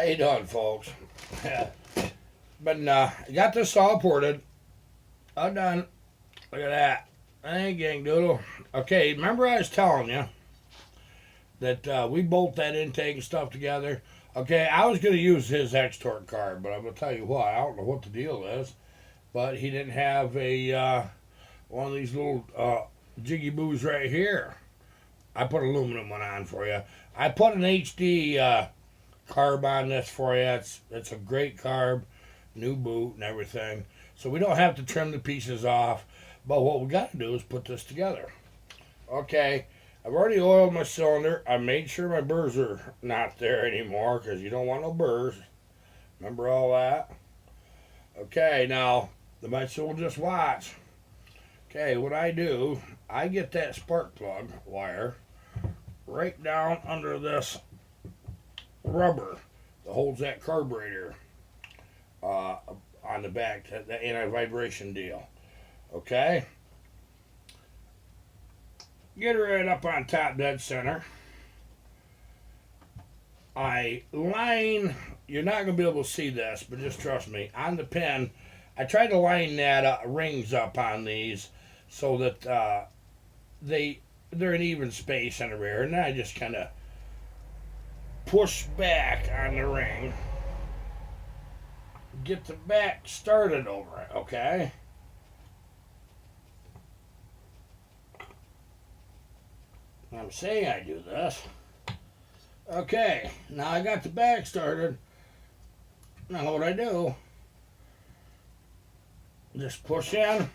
How you doing, folks? But got this all ported. All done. Look at that. Hey, gang doodle. Okay, remember I was telling you that we bolt that intake and stuff together? Okay, I was going to use his X-Torque card, but I'm going to tell you what. I don't know what the deal is, but he didn't have a one of these little jiggy boos right here. I put aluminum one on for you. I put an HD carb on this for you. It's a great carb, new boot and everything. So we don't have to trim the pieces off. But what we got to do is put this together. Okay, I've already oiled my cylinder. I made sure my burrs are not there anymore because you don't want no burrs. Remember all that? Okay, now the might will just watch. Okay, what I do, I get that spark plug wire right down under this rubber that holds that carburetor on the back, that anti-vibration deal. Okay? Get it right up on top, dead center. I line, you're not going to be able to see this, but just trust me, on the pin, I try to line that rings up on these so that they're in even space in the rear, and then I just kind of push back on the ring, get the back started over it, okay? I'm saying I do this. Okay, now I got the back started. Now what I do, just push in.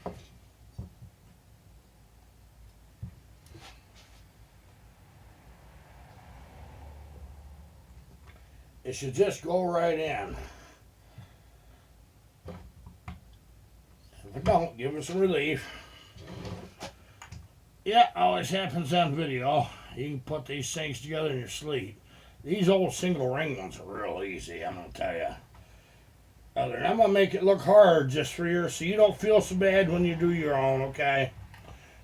It should just go right in. If it don't, give it some relief. Yeah, always happens on video. You can put these things together in your sleep. These old single ring ones are real easy, I'm gonna tell you. I'm gonna make it look hard just for you, so you don't feel so bad when you do your own, okay?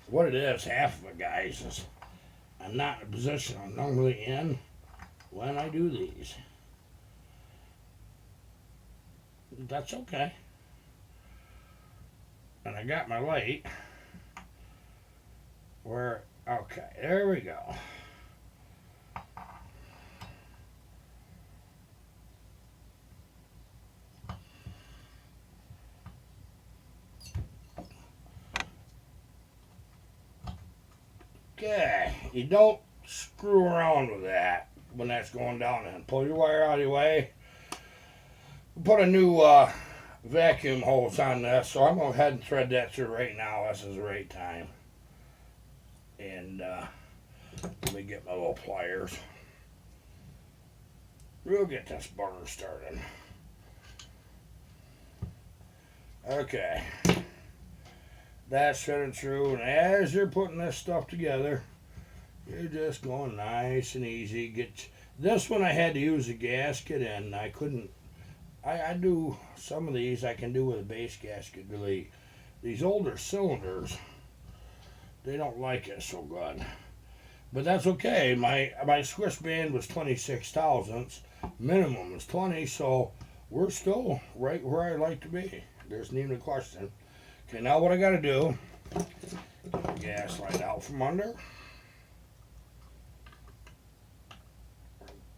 What it is, half of it, guys, is I'm not in a position I'm normally in when I do these. That's okay. And I got my light where, okay, there we go. Okay, you don't screw around with that when that's going down and pull your wire out of your way. Put a new vacuum hose on this, so I'm going to go ahead and thread that through right now. This is the right time. And let me get my little pliers. We'll get this burner started. Okay. That's threaded through, and as you're putting this stuff together, you're just going nice and easy. Get this one I had to use a gasket in. I couldn't. I do some of these I can do with a base gasket delete. These older cylinders, they don't like it so good. But that's okay. My Swiss band was 26 thousandths. Minimum is 20, so we're still right where I like to be. There's not even a question. Okay, now what I gotta do, get the gas light out from under.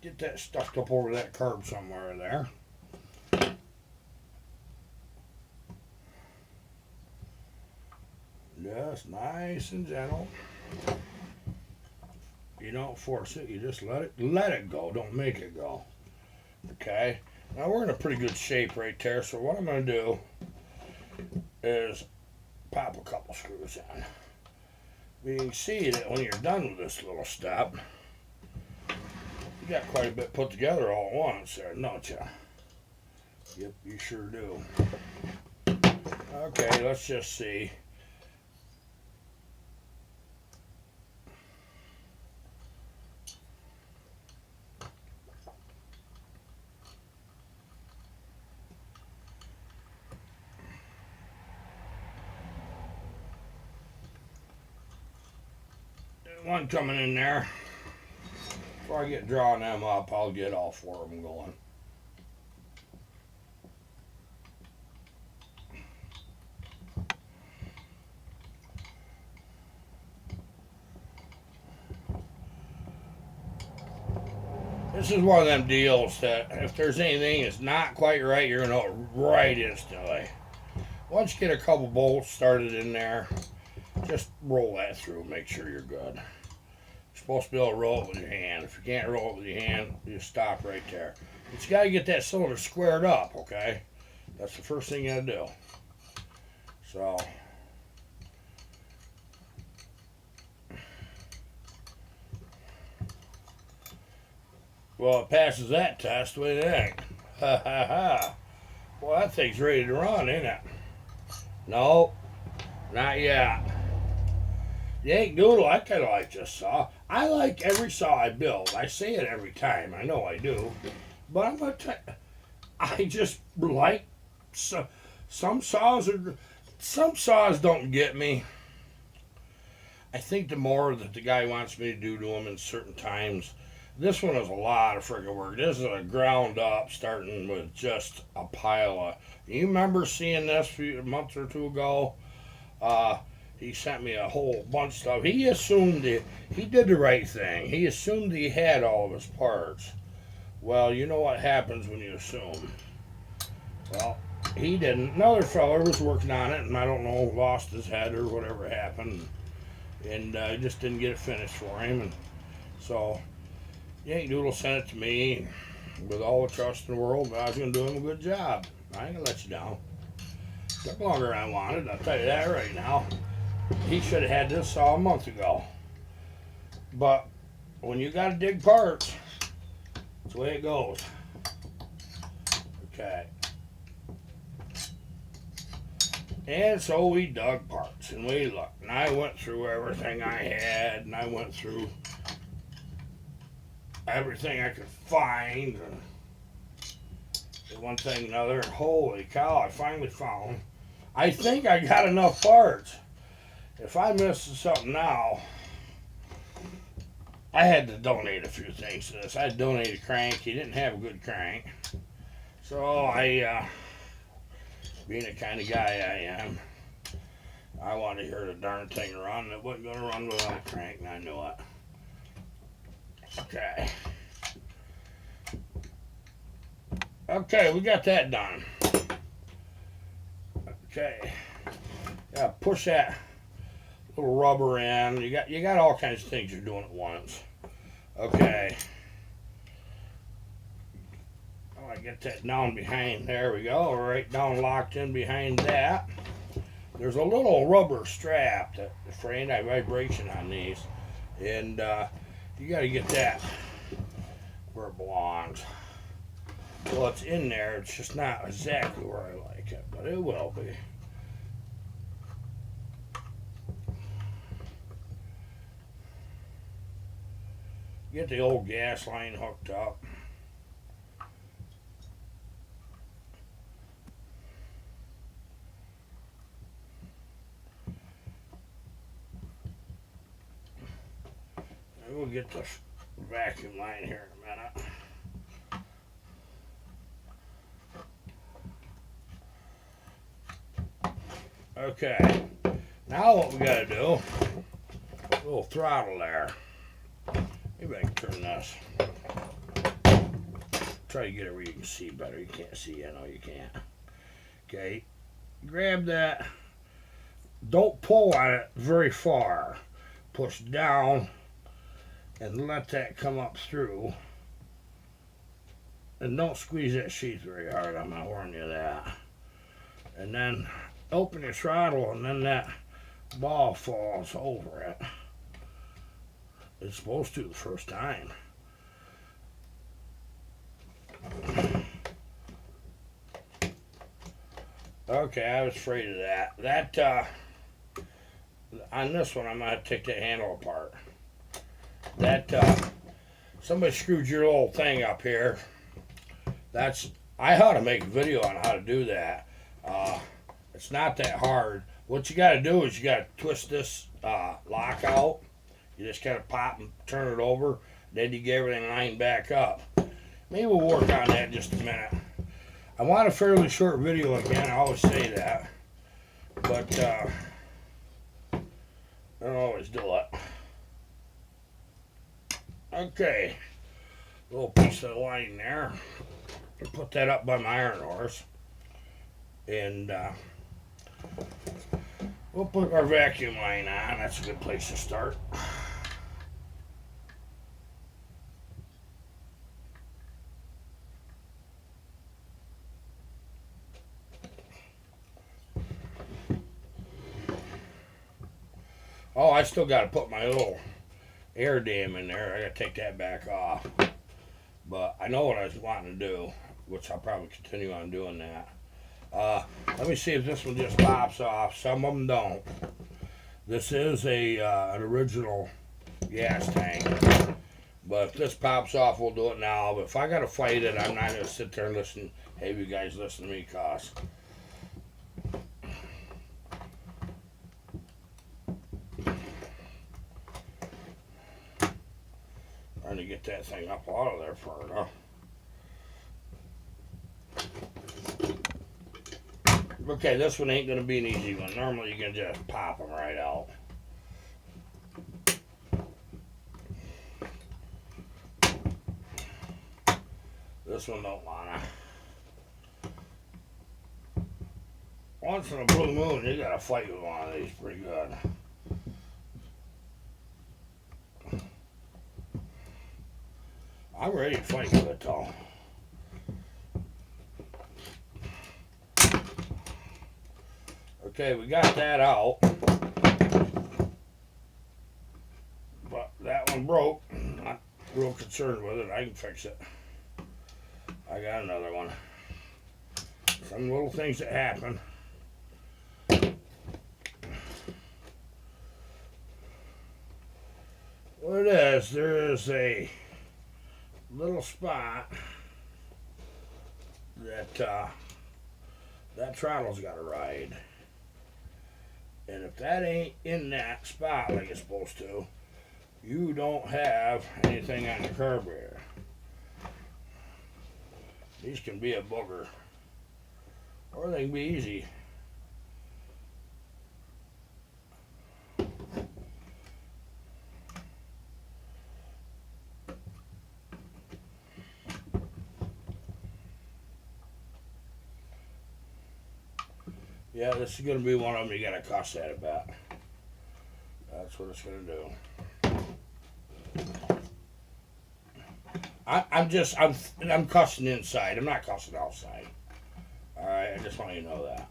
Get that stuffed up over that curb somewhere there. Just nice and gentle. You don't force it, you just let it go, don't make it go. Okay, now we're in a pretty good shape right there, so what I'm going to do is pop a couple screws in. You can see that when you're done with this little step, you got quite a bit put together all at once there, don't you? Yep, you sure do. Okay, let's just see. One coming in there. Before I get drawing them up, I'll get all four of them going. This is one of them deals that if there's anything that's not quite right, you're going to know it right instantly. Once you get a couple bolts started in there, just roll that through, make sure you're good. You're supposed to be able to roll it with your hand. If you can't roll it with your hand, you stop right there. But you got to get that cylinder squared up, okay? That's the first thing you got to do. So, well, it passes that test. What do you think? Ha ha ha. Well, that thing's ready to run, ain't it? No, not yet. Yank Doodle, I kind of like this saw. I like every saw I build. I say it every time. I know I do. But I'm going to tell you, I just like some saws. Some saws don't get me. I think the more that the guy wants me to do to them in certain times. This one is a lot of freaking work. This is a ground up, starting with just a pile of. You remember seeing this a month or two ago? He sent me a whole bunch of stuff. He assumed he did the right thing. He assumed he had all of his parts. Well, you know what happens when you assume. Well, he didn't. Another fella was working on it, and I don't know, lost his head or whatever happened, and just didn't get it finished for him. And so Yank Doodle sent it to me with all the trust in the world, but I was going to do him a good job. I ain't going to let you down. Took longer than I wanted, I'll tell you that right now. He should have had this saw a month ago. But when you got to dig parts, that's the way it goes. Okay. And so we dug parts and we looked. And I went through everything I had, and I went through everything I could find. And one thing another. Holy cow, I finally found. I think I got enough parts. If I miss something now, I had to donate a few things to this. I had to donate a crank. He didn't have a good crank. So I, being the kind of guy I am, I wanted to hear the darn thing run. It wasn't going to run without a crank, and I knew it. Okay. Okay, we got that done. Okay. Yeah, push that little rubber in. You got all kinds of things you're doing at once. Okay. Oh, I get that down behind. There we go. Right down locked in behind that. There's a little rubber strap that for anti-vibration on these, and you got to get that where it belongs. Well, it's in there. It's just not exactly where I like it, but it will be. Get the old gas line hooked up. And we'll get the vacuum line here in a minute. Okay, now what we gotta do, a little throttle there. Maybe I can turn this. Try to get it where you can see better. You can't see, I know you can't. Okay, grab that. Don't pull on it very far. Push down and let that come up through. And don't squeeze that sheath very hard, I'm gonna warn you that. And then open your throttle, and then that ball falls over it. It's supposed to the first time. Okay, I was afraid of that. That on this one, I'm gonna take the handle apart. That somebody screwed your little thing up here. I ought to make a video on how to do that. It's not that hard. What you got to do is you got to twist this lockout. You just kind of pop and turn it over. Then you get everything lined back up. Maybe we'll work on that in just a minute. I want a fairly short video again. I always say that. But I don't always do it. Okay. little piece of the line there. Put that up by my iron horse. And we'll put our vacuum line on. That's a good place to start. Oh, I still got to put my little air dam in there. I got to take that back off. But I know what I was wanting to do, which I'll probably continue on doing that. Let me see if this one just pops off. Some of them don't. This is an original gas tank. But if this pops off, we'll do it now. But if I got to fight it, I'm not going to sit there and listen. Hey, you guys listen to me, cause trying to get that thing up out of there far enough. Okay, this one ain't gonna be an easy one. Normally you can just pop them right out. This one don't wanna. Once in a blue moon, you gotta fight with one of these pretty good. I'm ready to fight with it though. Okay, we got that out. But that one broke. Not real concerned with it. I can fix it. I got another one. Some little things that happen. What it is, there is a little spot that that throttle's got to ride. And if that ain't in that spot like it's supposed to, you don't have anything on the carburetor. These can be a booger, or they can be easy. Yeah, this is going to be one of them you got to cuss at about. That's what it's going to do. I'm cussing inside. I'm not cussing outside. All right, I just want you to know that.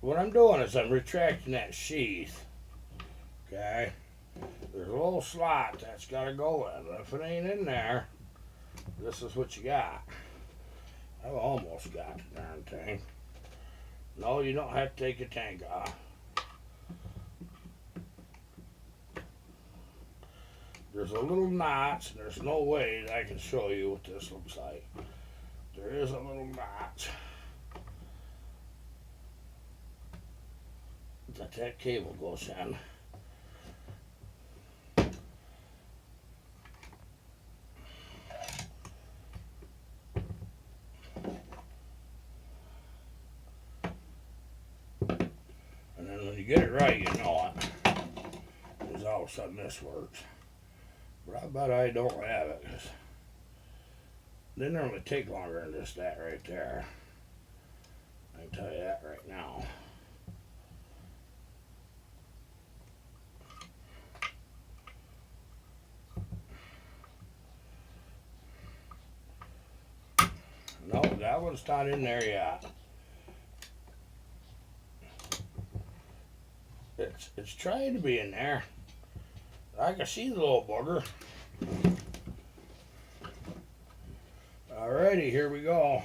What I'm doing is I'm retracting that sheath. Okay, there's a little slot that's got to go in. If it ain't in there, this is what you got. I've almost got the darn thing. No, you don't have to take your tank off. There's a little notch, and there's no way that I can show you what this looks like. There is a little notch that cable goes in. And then when you get it right, you know it. Because all of a sudden this works. But I bet I don't have it, because they normally take longer than just that right there. I can tell you that right now. No, that one's not in there yet. It's trying to be in there. I can see the little bugger. Alrighty, here we go.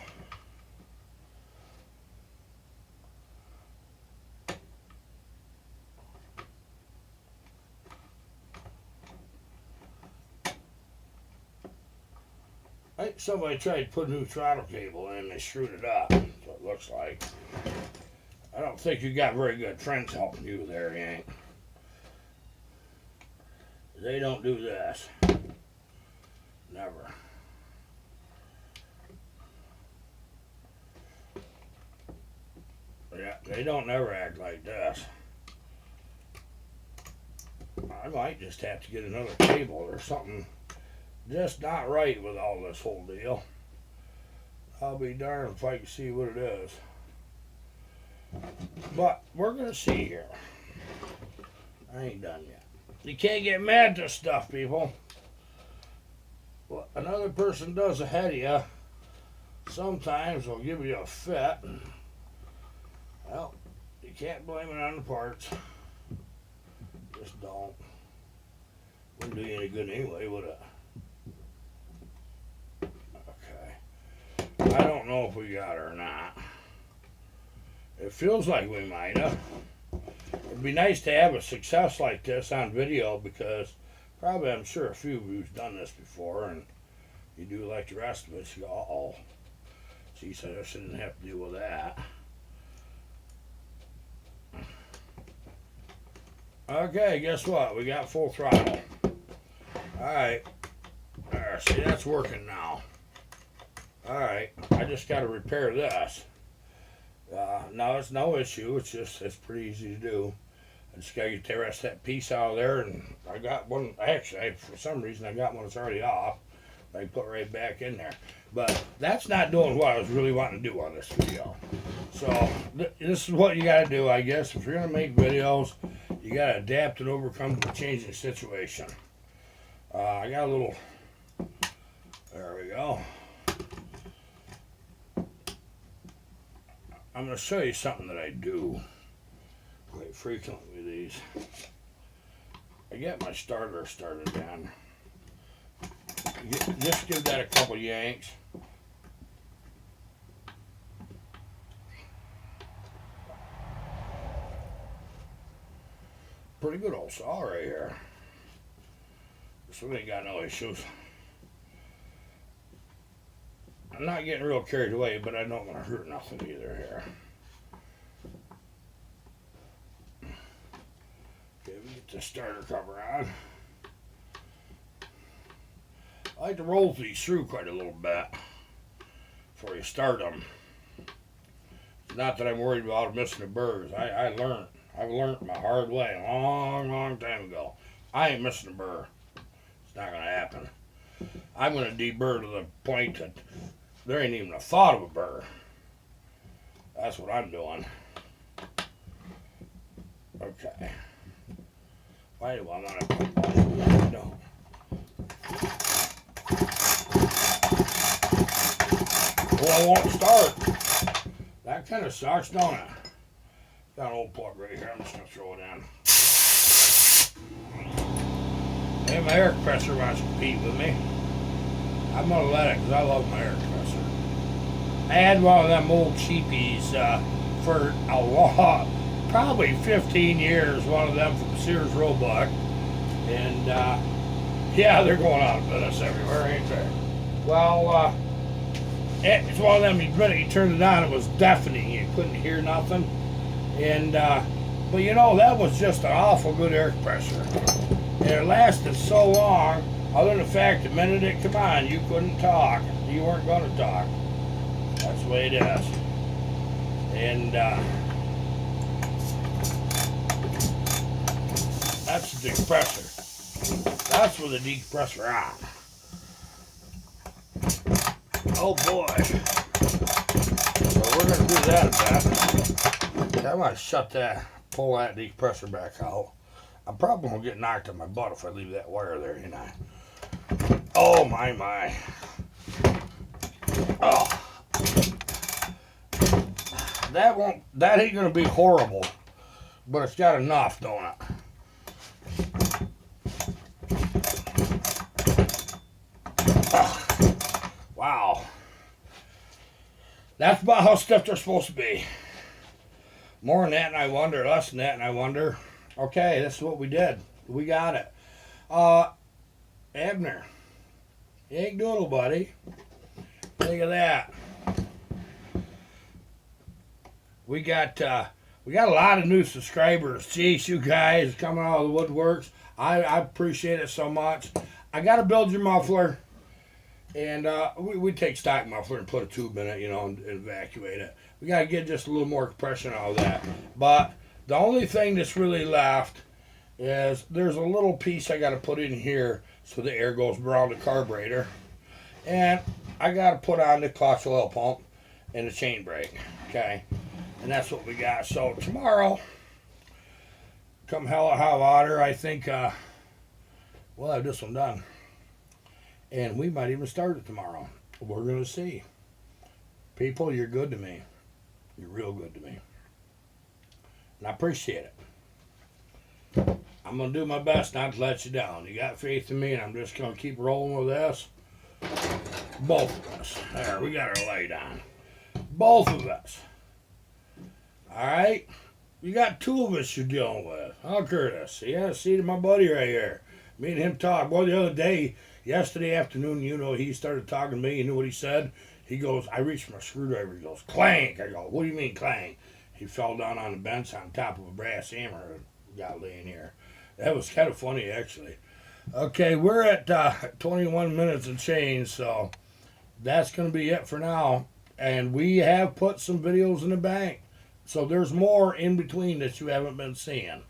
I think somebody tried to put a new throttle cable in and they screwed it up. That's what it looks like. I don't think you got very good friends helping you there, Yank. They don't do this. Never. They don't never act like this. I might just have to get another cable or something just not right with all this whole deal. I'll be darned if I can see what it is. But we're going to see here. I ain't done yet. You can't get mad at this stuff, people. What another person does ahead of you, sometimes they'll give you a fit. Well, you can't blame it on the parts. Just don't. Wouldn't do you any good anyway, would it? Okay. I don't know if we got her or not. It feels like we might have. It'd be nice to have a success like this on video because probably I'm sure a few of you've done this before and you do like the rest of us. You go, uh-oh. She said I shouldn't have to deal with that. Okay, guess what? We got full throttle. Alright. There, see, that's working now. Alright, I just got to repair this. No, it's no issue. It's pretty easy to do. I just got to get the rest of that piece out of there, and I got one. Actually, for some reason, I got one that's already off. I can put right back in there. But that's not doing what I was really wanting to do on this video. So this is what you got to do, I guess. If you're going to make videos, you got to adapt and overcome the changing situation. I got a little. There we go. I'm going to show you something that I do quite frequently with these. I get my starter started down. Just give that a couple yanks. Pretty good old saw right here. This one ain't got no issues. I'm not getting real carried away, but I don't want to hurt nothing either here. Okay, we get the starter cover on. I like to roll these through quite a little bit before you start them. It's not that I'm worried about missing the burrs. I've learned my hard way a long time ago. I ain't missing a burr. It's not going to happen. I'm going to deburr to the point that there ain't even a thought of a burr. That's what I'm doing. Okay. Why do I want to put that? No. Well, I won't start. That kind of sucks, don't it? Got an old plug right here. I'm just going to throw it in. Hey, my air compressor wants to compete with me. I'm going to let it because I love my air compressor. I had one of them old cheapies for a long, probably 15 years, one of them from Sears Roebuck. And yeah, they're going out of business everywhere, ain't they? Well, it's one of them, the minute you turned it on, it was deafening. You couldn't hear nothing. And, but you know, that was just an awful good air compressor. And it lasted so long, other than the fact the minute it came on, you couldn't talk. You weren't going to talk. That's the way it is. And that's the decompressor. That's with the decompressor on. Oh boy. So we're going to do that a bit. I want to shut that, pull that decompressor back out. I'm probably going to get knocked on my butt if I leave that wire there, you know. Oh my. Oh. That ain't gonna be horrible, but it's got enough, don't it? Wow. That's about how stiff they're supposed to be. More than that and I wonder, less than that and I wonder. Okay, this is what we did. We got it. Abner, Yank doodle, buddy. Look at that. We got a lot of new subscribers. Jeez, you guys coming out of the woodworks. I appreciate it so much. I got to build your muffler. And we take stock muffler and put a tube in it, and evacuate it. We got to get just a little more compression out of that. But the only thing that's really left is there's a little piece I got to put in here so the air goes around the carburetor. And I got to put on the clutch oil pump and the chain brake. Okay? And that's what we got. So tomorrow, come hell or high water, I think we'll have this one done. And we might even start it tomorrow. We're going to see. People, you're good to me. You're real good to me. And I appreciate it. I'm going to do my best not to let you down. You got faith in me, and I'm just going to keep rolling with this. Both of us. There, we got our light on. Both of us. All right? You got two of us you're dealing with. Oh, Curtis. Yeah, see my buddy right here. Me and him talk. Well, the other day, yesterday afternoon, he started talking to me. You know what he said? He goes, I reached for my screwdriver. He goes, clank. I go, what do you mean clank? He fell down on the bench on top of a brass hammer got laying here. That was kind of funny, actually. Okay, we're at 21 minutes and change, so that's going to be it for now. And we have put some videos in the bank. So there's more in between that you haven't been seeing.